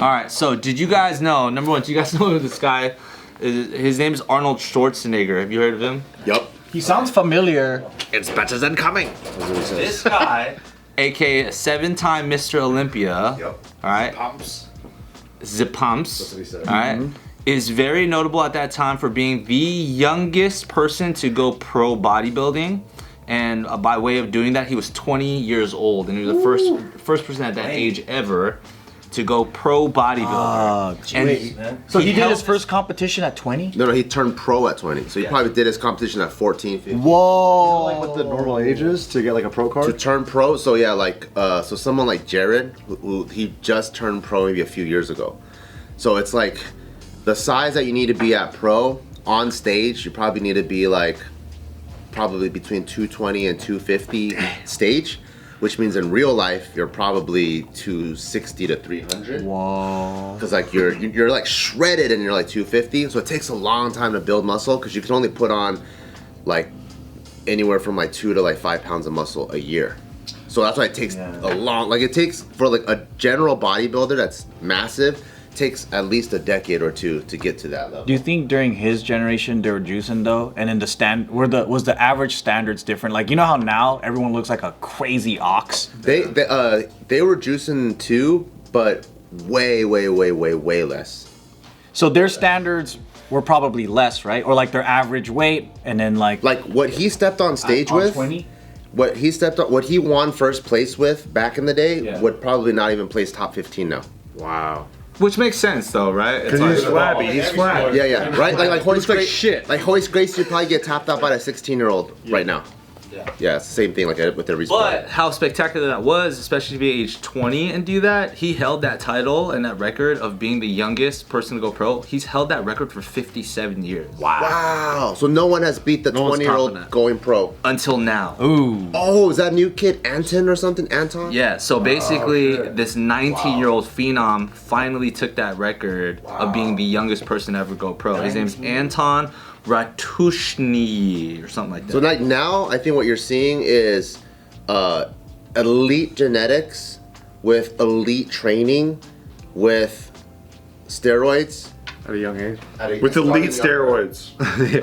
right, so did you guys know, number one, do you guys know who this guy is? His name is Arnold Schwarzenegger. Have you heard of him? Yup. He sounds familiar. It's better than coming. This guy, aka 7-time Mr. Olympia, Yup. all right? Pumps. The Pumps, That's what he said. all right, is very notable at that time for being the youngest person to go pro bodybuilding. And by way of doing that, he was 20 years old, and he was the first person at that age ever to go pro bodybuilder. And So he did his first competition at 20? No, he turned pro at 20. So he probably did his competition at 14, 15. Whoa. Like what the normal age is to get like a pro card? To turn pro, so yeah, like, so someone like Jared, who he just turned pro maybe a few years ago. So it's like, the size that you need to be at pro, on stage, you probably need to be like, probably between 220 and 250 stage, which means in real life you're probably 260 to 300. Whoa. Because like you're like shredded and you're like 250, so it takes a long time to build muscle because you can only put on like anywhere from like 2 to like 5 pounds of muscle a year. So that's why it takes a long, like it takes for like a general bodybuilder that's massive, takes at least a decade or two to get to that level. Do you think during his generation they were juicing though, and then was the average standards different? Like, you know how now everyone looks like a crazy ox? They were juicing too, but way less. So their standards were probably less, right? Or like their average weight, and then like what he stepped on stage with, 20? what he won first place with back in the day would probably not even place top 15 now. Wow. Which makes sense though, right? It's Because he's flabby. He's flabby. Yeah, right. Like Hoist like Gracie, shit. Like Hoist Gracie, you probably get tapped out by a 16-year-old right now. Yeah, it's the same thing like with every sport. But how spectacular that was, especially to be age 20 and do that. He held that title and that record of being the youngest person to go pro. He's held that record for 57 years. Wow. So no one has beat the one's 20-year-old topping that. going pro. Until now. Ooh. Oh, is that new kid Anton or something? Anton? Yeah, so basically this 19-year-old phenom finally took that record of being the youngest person to ever go pro. His name's Anton Ratushny or something like that. So like now, I think what you're seeing is elite genetics with elite training with steroids. At a young age. With elite steroids.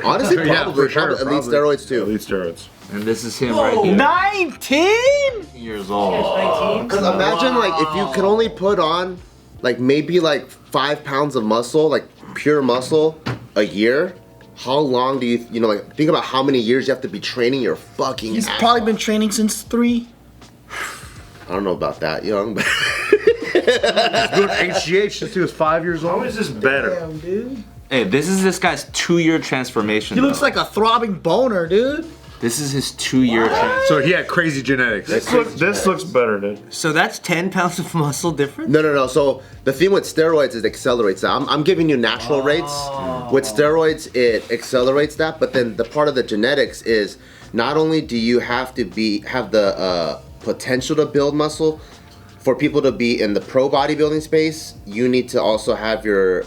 Honestly, probably, Yeah, for sure, probably elite steroids too. Elite steroids. And this is him right here. 19 years old. Because imagine like if you could only put on like maybe like 5 pounds of muscle, like pure muscle a year. How long do you know, like, think about how many years you have to be training your fucking He's ass probably off. been training since 3. I don't know about that, young, but Doing HGH since he was 5 years How old. is this better? Damn, dude. Hey, this is this guy's 2-year transformation. He looks though. like a throbbing boner, dude. This is his 2-year transformation. So he had crazy genetics. This looks better, dude. So that's 10 pounds of muscle difference? no. So the thing with steroids is it accelerates that. I'm giving you natural rates. With steroids, it accelerates that. But then the part of the genetics is not only do you have to have the potential to build muscle, for people to be in the pro bodybuilding space, you need to also have your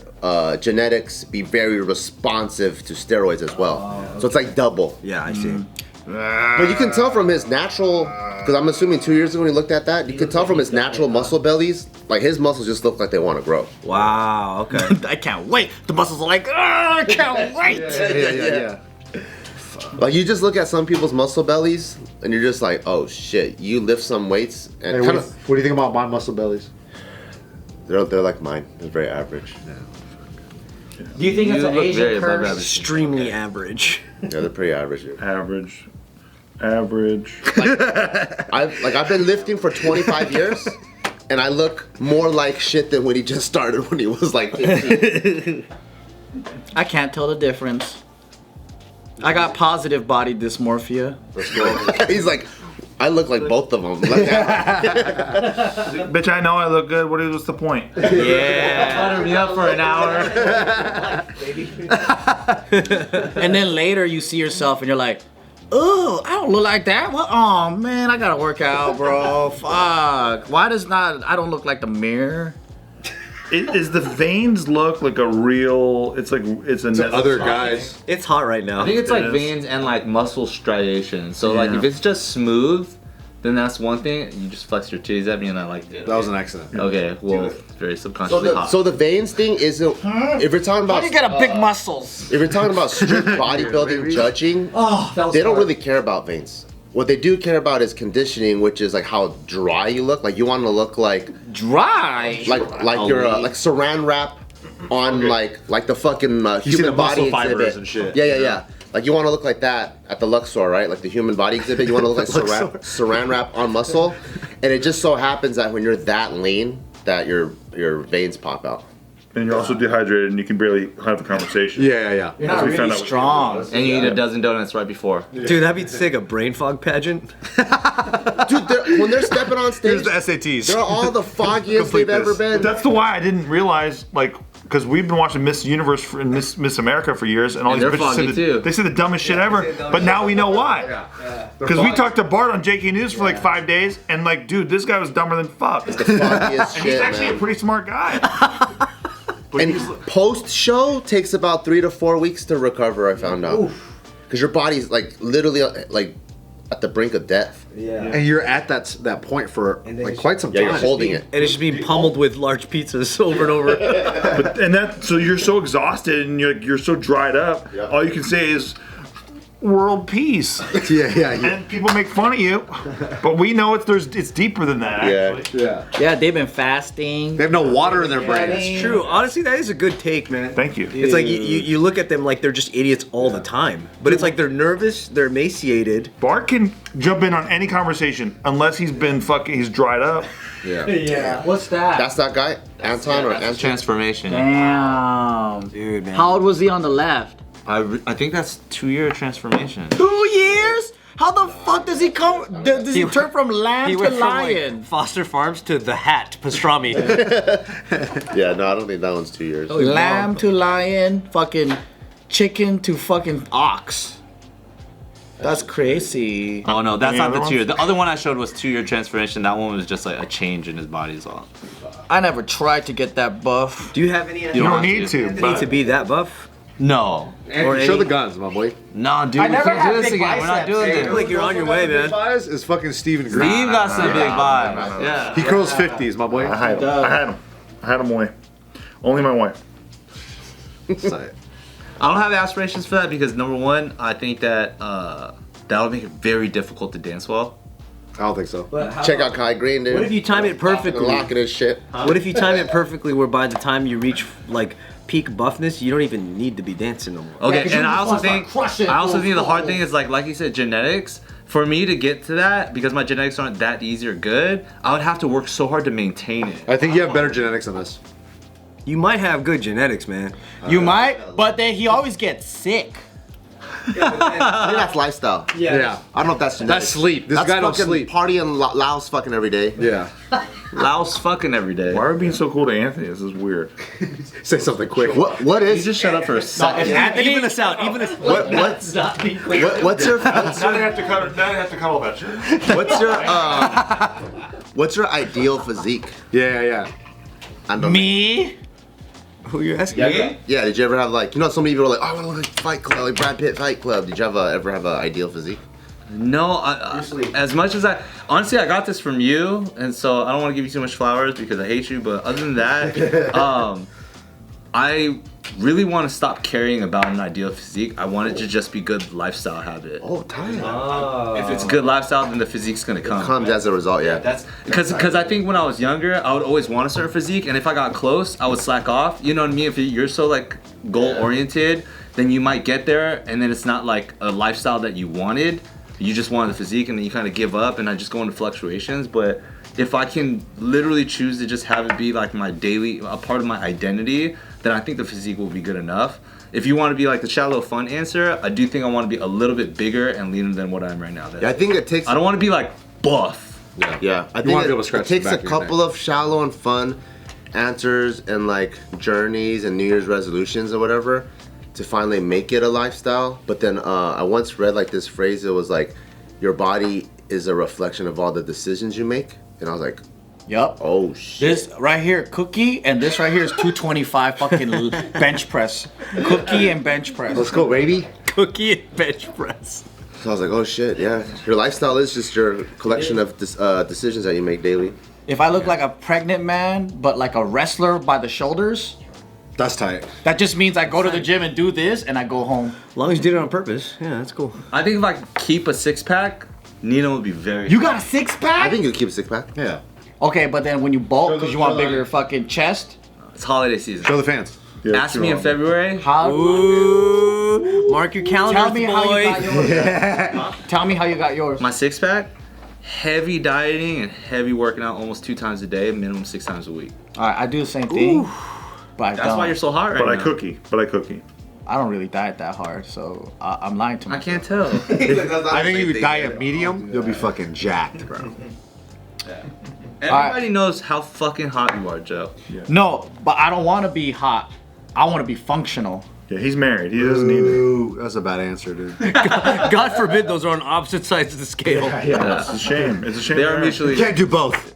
genetics be very responsive to steroids as well. So it's like double. Yeah, I see. But you can tell from his natural, because I'm assuming 2 years ago when he looked at that, you could tell from his natural muscle bellies, like his muscles just look like they want to grow. Wow, okay. I can't wait. The muscles are like, I can't wait. Yeah. Like you just look at some people's muscle bellies, and you're just like, oh shit, you lift some weights, and Hey, kind what of, do you think about my muscle bellies? they're like mine. They're very average. Do you think You it's an look Asian very above curse? average. Extremely average. Yeah, they're pretty average. Dude. Average. I've been lifting for 25 years, and I look more like shit than when he just started when he was like 15. I can't tell the difference. I got positive body dysmorphia. He's like, I look like both of them. Like, Bitch, I know I look good. What's the point? Yeah. Butter me up for an hour. And then later you see yourself and you're like, oh, I don't look like that. What? Oh man, I gotta work out, bro. Fuck. Why does I don't look like the mirror? Is the veins look like a real? It's Other guys. It's hot right now. I think it's like It is. veins and like muscle striation. So like Yeah. if it's just smooth, then that's one thing. You just flex your titties at me and I like it. That was an accident. Okay, well, very subconsciously hot. So the veins thing isn't. If you're talking about, You got big muscles. if you're talking about strict bodybuilding judging, they don't really care about veins. What they do care about is conditioning, which is like how dry you look. Like you want to look like Dry. like you're like saran wrap on like the fucking see human the body muscle fibers exhibit. and shit. Yeah. Like you want to look like that at the Luxor, right? Like the human body exhibit. You want to look like saran wrap on muscle, and it just so happens that when you're that lean, that your veins pop out. And you're also dehydrated and you can barely have a conversation. Yeah. You're not we found really out. strong. And you eat a dozen donuts right before. Dude, that'd be sick, a brain fog pageant. Dude, when they're stepping on stage, Here's the SATs. they're all the foggiest Complete they've ever this. been. That's the why I didn't realize, like, because we've been watching Miss Universe and Miss America for years, and all And these they're bitches foggy, say too. they say the dumbest shit ever. But now we know why. Because we talked to Bart on JKnews for like 5 days, and like, dude, this guy was dumber than fuck. the foggiest And he's shit, actually a man. pretty smart guy. But And he's, post show takes about 3 to 4 weeks to recover. I found out because your body's like literally like at the brink of death. And you're at that point for like quite some Yeah, time. you're holding it. And it's just being pummeled with large pizzas over and over. and that so you're so exhausted and you're so dried up. Yeah. All you can say is world peace. Yeah. And people make fun of you, but we know it's deeper than that. Yeah. Actually. Yeah, they've been fasting. They have no water in their brain. It's true. Honestly, that is a good take, man. Thank you. It's like you look at them like they're just idiots all the time. But it's like they're nervous, they're emaciated. Bart can jump in on any conversation unless he's dried up. Yeah. What's that? That's that guy, Anton or That's Anton. transformation. Damn. Dude, man. How old was he on the left? I think that's 2-year transformation. 2 years? How the fuck does he come? Does he turn from lamb He to went from lion? like Foster Farms to the hat, pastrami. Yeah, no, I don't think that one's 2 years. Lamb to lion, fucking chicken to fucking ox. That's crazy. Oh no, that's Any not other the 2 year. ones? The other one I showed was 2-year transformation. That one was just like a change in his body as well. I never tried to get that buff. Do you have any You idea don't have need to. need But to be that buff? No. Or Show any- the guns, my boy. No, dude, we never can't had do this big again. We're not biceps. doing I this. feel like you're on your way, man. Bias is fucking Steven Greene. Steve got some big vibes. Yeah. He curls 50s, my boy. I had him. I had him away. Only my wife. I don't have aspirations for that because number one, I think that that would make it very difficult to dance well. I don't think so. Check out Kai Greene, dude. What if you time it perfectly? Locking his shit. What if you time it perfectly where by the time you reach like peak buffness, you don't even need to be dancing no more? Okay, 'cause and you I just also wanna think start crushing the hard full. thing is like you said, genetics. For me to get to that, because my genetics aren't that easy or good, I would have to work so hard to maintain it. I think you have better genetics than this. You might have good genetics, man. You might, but then he always gets sick. I think that's lifestyle. Yeah. I don't know if that's genetics. That's sleep. This That's guy don't fucking sleep. partying Laos fucking every day. Yeah. Laos fucking every day. Why are we being so cool to Anthony? This is weird. Say something quick. What You is just shut up for a second. Even us out. Even us. what's your Now they have to cut all that shit. what's your ideal physique? Yeah. I don't Me? Who you asking? Yeah, did you ever have like, so many people are like, oh, I want to look like Fight Club, like Brad Pitt Fight Club. Did you ever have an ideal physique? No, as much as honestly, I got this from you, and so I don't want to give you too much flowers because I hate you. But other than that, I really want to stop caring about an ideal physique. I want it to just be good lifestyle habit. Oh, tight. If it's good lifestyle, then the physique's gonna come. Comes as a result, yeah. That's because I think when I was younger, I would always want a certain physique, and if I got close, I would slack off. You know what I mean? If you're so like goal oriented, then you might get there, and then it's not like a lifestyle that you wanted. You just wanted the physique, and then you kind of give up, and I just go into fluctuations. But if I can literally choose to just have it be like my daily, a part of my identity, then I think the physique will be good enough. If you want to be like the shallow fun answer, I do think I want to be a little bit bigger and leaner than what I am right now. Yeah, I think it takes. I don't want to be like buff. Yeah, I wanna think be able to it scratch takes the a back of your couple of shallow and fun answers and like journeys and New Year's resolutions or whatever to finally make it a lifestyle. But then I once read like this phrase. It was like, your body is a reflection of all the decisions you make, and I was like, Yup. oh shit. This right here, cookie, and this right here is 225 fucking bench press. Cookie and bench press. Let's go, baby. Cookie and bench press. So I was like, oh shit, yeah. Your lifestyle is just your collection of decisions that you make daily. If I look like a pregnant man, but like a wrestler by the shoulders, That's tight. that just means I go to the gym and do this and I go home. As long as you did it on purpose, yeah, that's cool. I think if I could keep a six pack, Nino would be very. You got a six pack? I think you keep a six pack. Yeah. Okay, but then when you bulk Show because the- you want show the- bigger fucking chest, It's holiday season. Show the fans. Yeah, Ask me in February. how? Ooh, mark your calendars, Tell me how you got boy. yours. Tell me how you got yours. My six pack, heavy dieting and heavy working out almost 2 times a day, minimum 6 times a week. All right, I do the same thing, but I That's don't. why you're so hot right But now. I cookie. But I cookie. I don't really diet that hard, so I'm lying to I myself. can't tell. I think if you diet medium, you'll be fucking jacked, bro. Everybody knows how fucking hot you are, Joe. No, but I don't want to be hot. I want to be functional. Yeah, he's married. He doesn't need it. Ooh, that's a bad answer, dude. God forbid those are on opposite sides of the scale. Yeah, it's a shame. It's a shame. They are mutually. Can't do both.